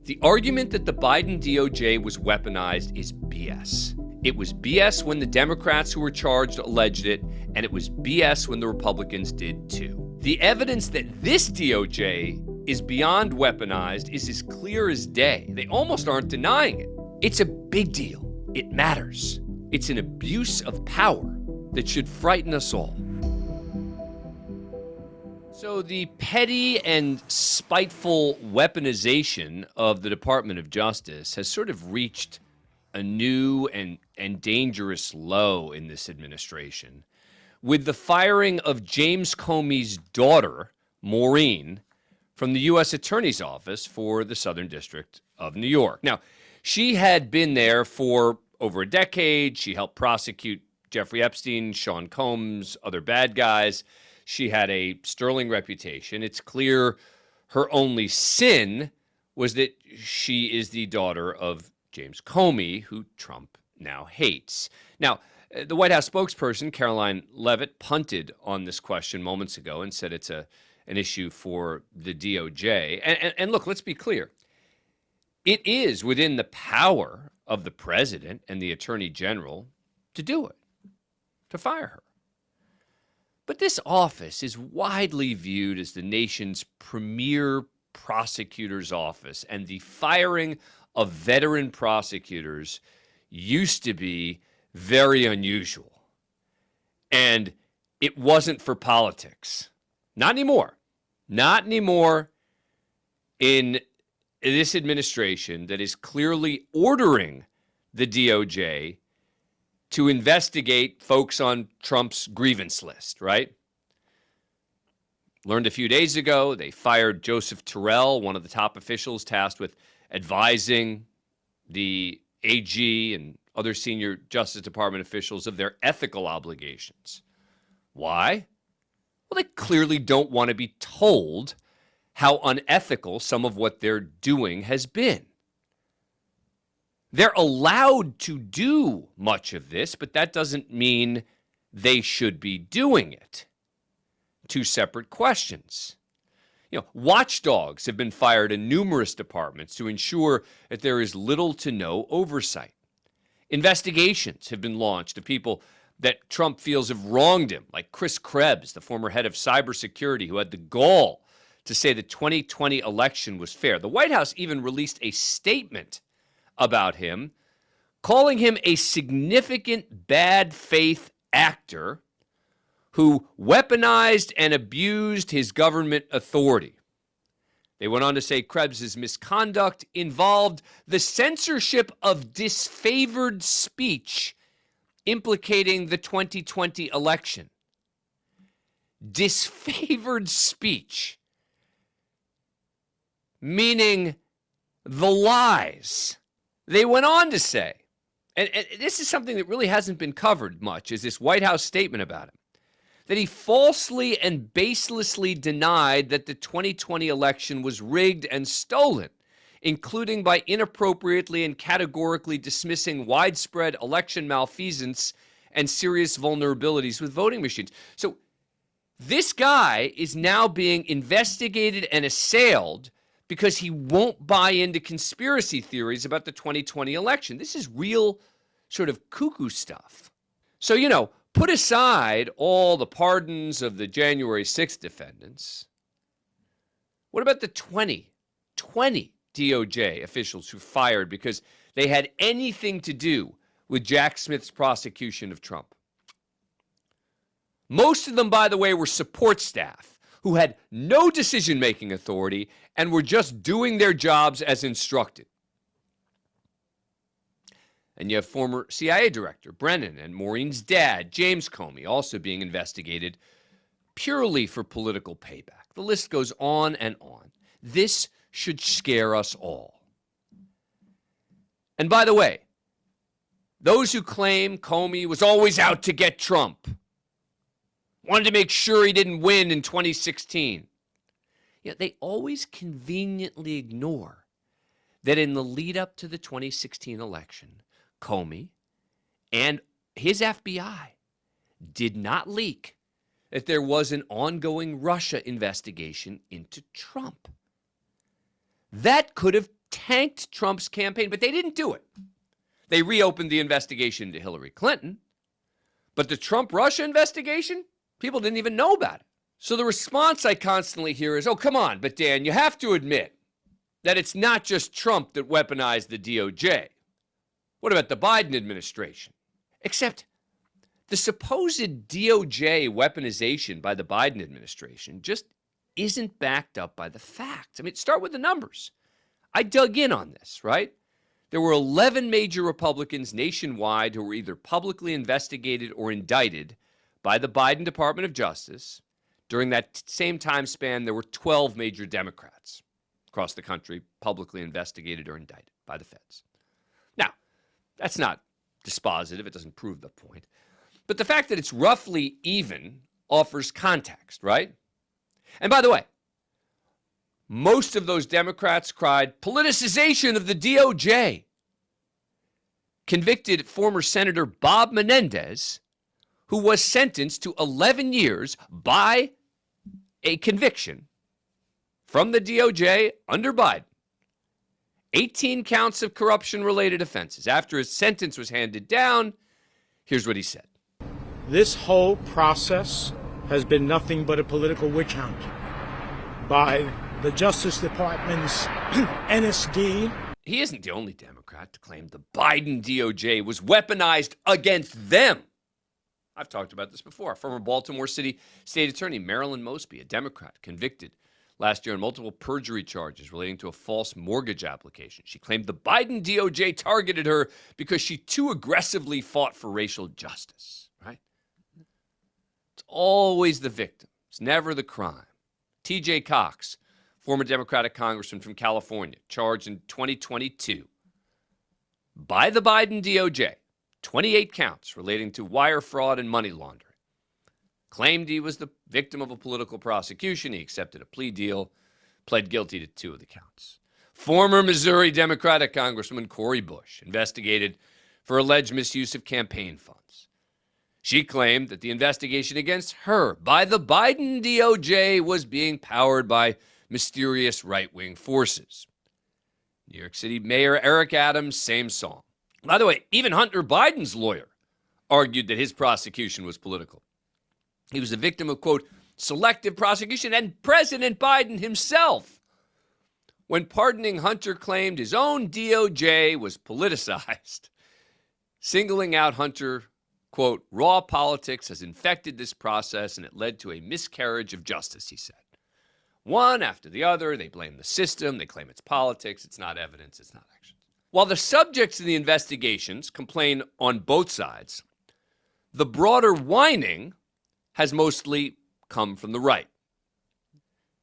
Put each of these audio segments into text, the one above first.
The argument that the Biden DOJ was weaponized is BS. It was BS when the Democrats who were charged alleged it, and it was BS when the Republicans did too. The evidence that this DOJ is beyond weaponized is as clear as day. They almost aren't denying it. It's a big deal. It matters. It's an abuse of power that should frighten us all. So the petty and spiteful weaponization of the Department of Justice has sort of reached a new and dangerous low in this administration, with the firing of James Comey's daughter, Maureen, from the U.S. Attorney's Office for the Southern District of New York. Now, she had been there for over a decade. She helped prosecute Jeffrey Epstein, Sean Combs, other bad guys. She had a sterling reputation. It's clear her only sin was that she is the daughter of James Comey, who Trump now hates. Now, the White House spokesperson, Caroline Leavitt, punted on this question moments ago and said it's an issue for the DOJ. And look, let's be clear. It is within the power of the president and the attorney general to do it, to fire her. But this office is widely viewed as the nation's premier prosecutor's office, and the firing of veteran prosecutors used to be very unusual. And it wasn't for politics. Not anymore. Not anymore in this administration that is clearly ordering the DOJ to investigate folks on Trump's grievance list, right? Learned a few days ago, they fired Joseph Terrell, one of the top officials tasked with advising the AG and other senior Justice Department officials of their ethical obligations. Why? Well, they clearly don't want to be told how unethical some of what they're doing has been. They're allowed to do much of this, but that doesn't mean they should be doing it. Two separate questions. Watchdogs have been fired in numerous departments to ensure that there is little to no oversight. Investigations have been launched of people that Trump feels have wronged him, like Chris Krebs, the former head of cybersecurity, who had the gall to say the 2020 election was fair. The White House even released a statement about him, calling him a significant bad faith actor who weaponized and abused his government authority. They went on to say Krebs' misconduct involved the censorship of disfavored speech implicating the 2020 election. Disfavored speech, meaning the lies. They went on to say, and this is something that really hasn't been covered much, is this White House statement about him, that he falsely and baselessly denied that the 2020 election was rigged and stolen, including by inappropriately and categorically dismissing widespread election malfeasance and serious vulnerabilities with voting machines. So this guy is now being investigated and assailed because he won't buy into conspiracy theories about the 2020 election. This is real sort of cuckoo stuff. So, put aside all the pardons of the January 6th defendants. What about the 20 DOJ officials who fired because they had anything to do with Jack Smith's prosecution of Trump? Most of them, by the way, were support staff who had no decision-making authority and were just doing their jobs as instructed. And you have former CIA Director Brennan and Maureen's dad, James Comey, also being investigated purely for political payback. The list goes on and on. This should scare us all. And by the way, those who claim Comey was always out to get Trump, wanted to make sure he didn't win in 2016. Yet they always conveniently ignore that in the lead up to the 2016 election, Comey and his FBI did not leak that there was an ongoing Russia investigation into Trump. That could have tanked Trump's campaign, but they didn't do it. They reopened the investigation into Hillary Clinton, but the Trump-Russia investigation, people didn't even know about it. So the response I constantly hear is, oh, come on, but Dan, you have to admit that it's not just Trump that weaponized the DOJ. What about the Biden administration? Except the supposed DOJ weaponization by the Biden administration just isn't backed up by the facts. I mean, start with the numbers. I dug in on this, right? There were 11 major Republicans nationwide who were either publicly investigated or indicted by the Biden Department of Justice. During that same time span, there were 12 major Democrats across the country publicly investigated or indicted by the feds. Now, that's not dispositive. It doesn't prove the point. But the fact that it's roughly even offers context, right? And by the way, most of those Democrats cried politicization of the DOJ. Convicted former Senator Bob Menendez, who was sentenced to 11 years by a conviction from the DOJ under Biden, 18 counts of corruption-related offenses. After his sentence was handed down, here's what he said. This whole process has been nothing but a political witch hunt by the Justice Department's NSD. He isn't the only Democrat to claim the Biden DOJ was weaponized against them. I've talked about this before. Former Baltimore City State Attorney Marilyn Mosby, a Democrat, convicted last year on multiple perjury charges relating to a false mortgage application. She claimed the Biden DOJ targeted her because she too aggressively fought for racial justice, right? It's always the victim. It's never the crime. T.J. Cox, former Democratic congressman from California, charged in 2022 by the Biden DOJ, 28 counts relating to wire fraud and money laundering. Claimed he was the victim of a political prosecution. He accepted a plea deal, pled guilty to 2 of the counts. Former Missouri Democratic Congresswoman Cori Bush, investigated for alleged misuse of campaign funds. She claimed that the investigation against her by the Biden DOJ was being powered by mysterious right-wing forces. New York City Mayor Eric Adams, same song. By the way, even Hunter Biden's lawyer argued that his prosecution was political. He was a victim of, quote, selective prosecution, and President Biden himself, when pardoning Hunter, claimed his own DOJ was politicized. Singling out Hunter, quote, raw politics has infected this process and it led to a miscarriage of justice, he said. One after the other, they blame the system, they claim it's politics, it's not evidence, it's not action. While the subjects of the investigations complain on both sides, the broader whining has mostly come from the right.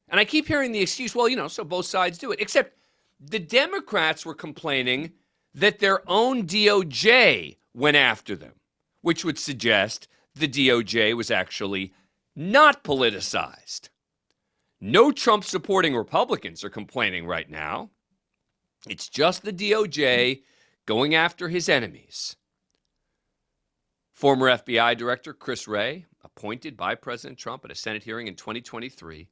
And I keep hearing the excuse, well, so both sides do it, except the Democrats were complaining that their own DOJ went after them, which would suggest the DOJ was actually not politicized. No Trump-supporting Republicans are complaining right now. It's just the DOJ going after his enemies. Former FBI Director Chris Wray, appointed by President Trump at a Senate hearing in 2023,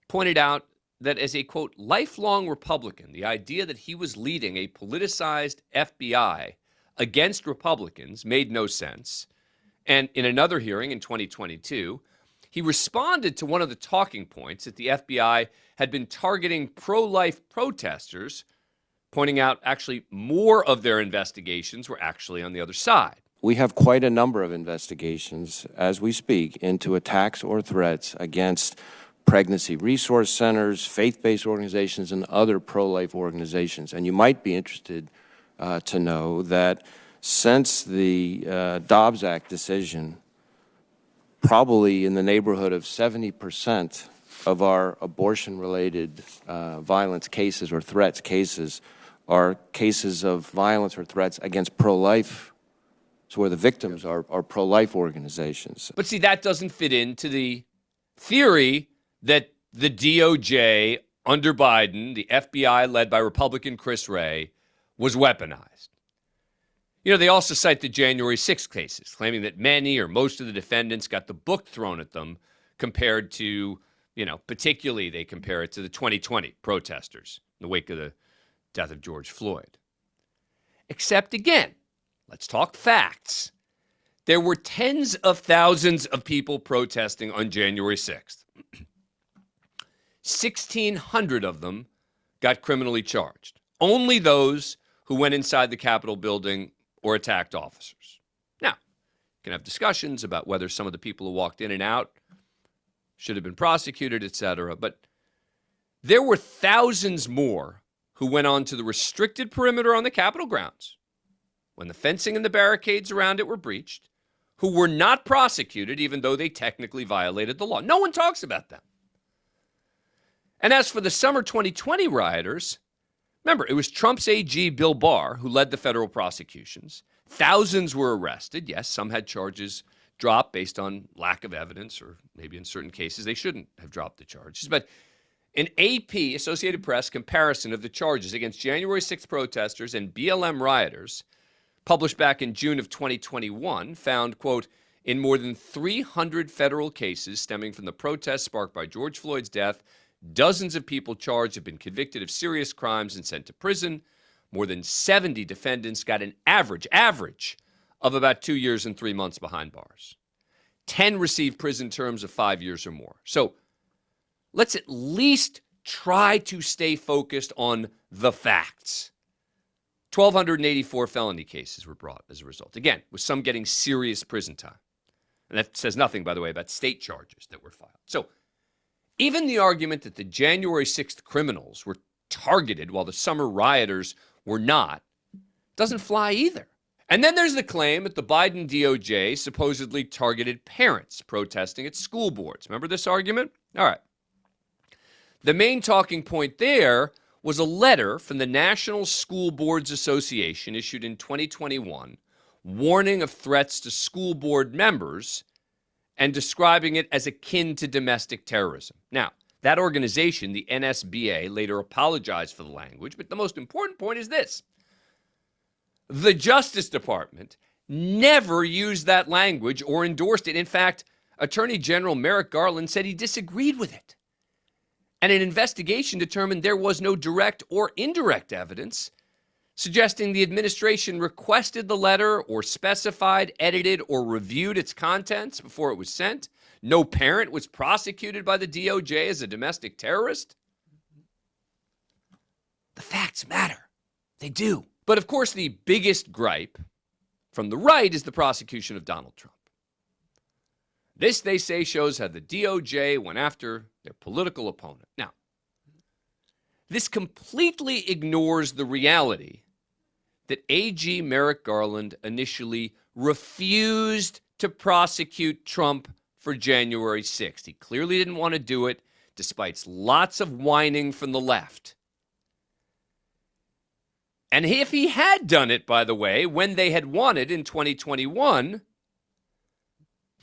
pointed out that as a, quote, lifelong Republican, the idea that he was leading a politicized FBI against Republicans made no sense. And in another hearing in 2022, he responded to one of the talking points that the FBI had been targeting pro-life protesters, pointing out actually more of their investigations were actually on the other side. We have quite a number of investigations as we speak into attacks or threats against pregnancy resource centers, faith-based organizations, and other pro-life organizations. And you might be interested to know that since the Dobbs Act decision, probably in the neighborhood of 70% of our abortion-related violence cases or threats cases are cases of violence or threats against pro-life. So where the victims are pro-life organizations. But see, that doesn't fit into the theory that the DOJ under Biden, the FBI led by Republican Chris Wray, was weaponized. They also cite the January 6th cases, claiming that many or most of the defendants got the book thrown at them compared to, particularly they compare it to the 2020 protesters in the wake of the death of George Floyd. Except again, let's talk facts. There were tens of thousands of people protesting on January 6th. 1,600 of them got criminally charged. Only those who went inside the Capitol building or attacked officers. Now, you can have discussions about whether some of the people who walked in and out should have been prosecuted, etc. But there were thousands more who went onto the restricted perimeter on the Capitol grounds when the fencing and the barricades around it were breached, who were not prosecuted even though they technically violated the law. No one talks about them. And as for the summer 2020 rioters, remember, it was Trump's AG, Bill Barr, who led the federal prosecutions. Thousands were arrested. Yes, some had charges dropped based on lack of evidence, or maybe in certain cases they shouldn't have dropped the charges. But an AP, Associated Press, comparison of the charges against January 6th protesters and BLM rioters, published back in June of 2021, found, quote, in more than 300 federal cases stemming from the protests sparked by George Floyd's death, dozens of people charged have been convicted of serious crimes and sent to prison. More than 70 defendants got an average of about 2 years and 3 months behind bars. 10 received prison terms of 5 years or more. So let's at least try to stay focused on the facts. 1,284 felony cases were brought as a result. Again, with some getting serious prison time. And that says nothing, by the way, about state charges that were filed. So even the argument that the January 6th criminals were targeted while the summer rioters were not doesn't fly either. And then there's the claim that the Biden DOJ supposedly targeted parents protesting at school boards. Remember this argument? All right. The main talking point there was a letter from the National School Boards Association issued in 2021 warning of threats to school board members and describing it as akin to domestic terrorism. Now, that organization, the NSBA, later apologized for the language, but the most important point is this. The Justice Department never used that language or endorsed it. In fact, Attorney General Merrick Garland said he disagreed with it. And an investigation determined there was no direct or indirect evidence suggesting the administration requested the letter or specified, edited, or reviewed its contents before it was sent. No parent was prosecuted by the DOJ as a domestic terrorist. The facts matter. They do. But of course, the biggest gripe from the right is the prosecution of Donald Trump. This, they say, shows how the DOJ went after their political opponent. Now, this completely ignores the reality that AG Merrick Garland initially refused to prosecute Trump for January 6th. He clearly didn't want to do it, despite lots of whining from the left. And if he had done it, by the way, when they had wanted in 2021,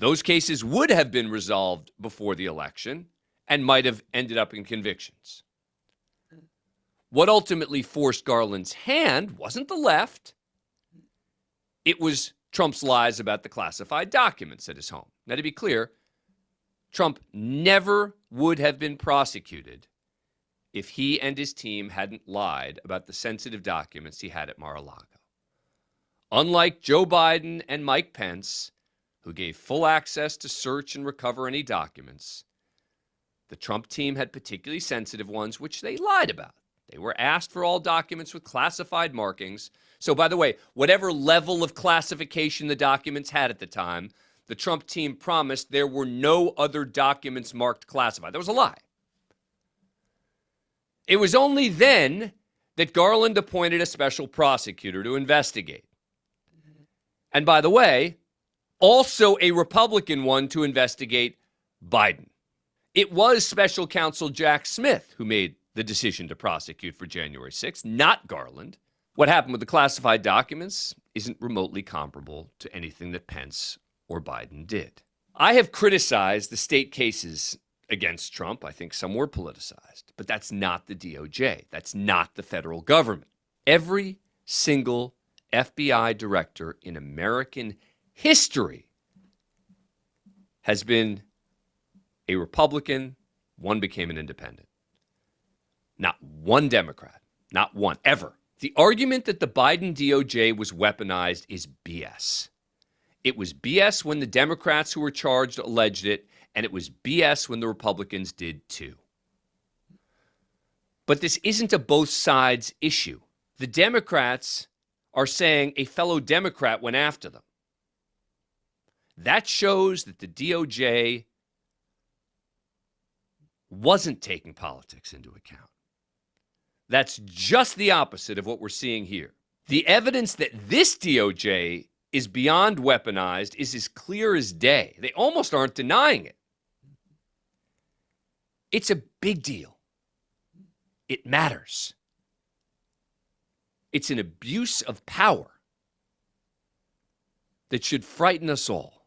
those cases would have been resolved before the election and might have ended up in convictions. What ultimately forced Garland's hand wasn't the left. It was Trump's lies about the classified documents at his home. Now, to be clear, Trump never would have been prosecuted if he and his team hadn't lied about the sensitive documents he had at Mar-a-Lago. Unlike Joe Biden and Mike Pence, who gave full access to search and recover any documents, the Trump team had particularly sensitive ones, which they lied about. They were asked for all documents with classified markings. So, by the way, whatever level of classification the documents had at the time, the Trump team promised there were no other documents marked classified. That was a lie. It was only then that Garland appointed a special prosecutor to investigate. And by the way, also a Republican one to investigate Biden. It was special counsel Jack Smith who made the decision to prosecute for January 6th, not Garland. What happened with the classified documents isn't remotely comparable to anything that Pence or Biden did. I have criticized the state cases against Trump. I think some were politicized, but that's not the DOJ. That's not the federal government. Every single FBI director in American history has been a Republican. One became an independent. Not one Democrat. Not one, ever. The argument that the Biden DOJ was weaponized is BS. It was BS when the Democrats who were charged alleged it, and it was BS when the Republicans did too. But this isn't a both sides issue. The Democrats are saying a fellow Democrat went after them. That shows that the DOJ wasn't taking politics into account. That's just the opposite of what we're seeing here. The evidence that this DOJ is beyond weaponized is as clear as day. They almost aren't denying it. It's a big deal. It matters. It's an abuse of power that should frighten us all.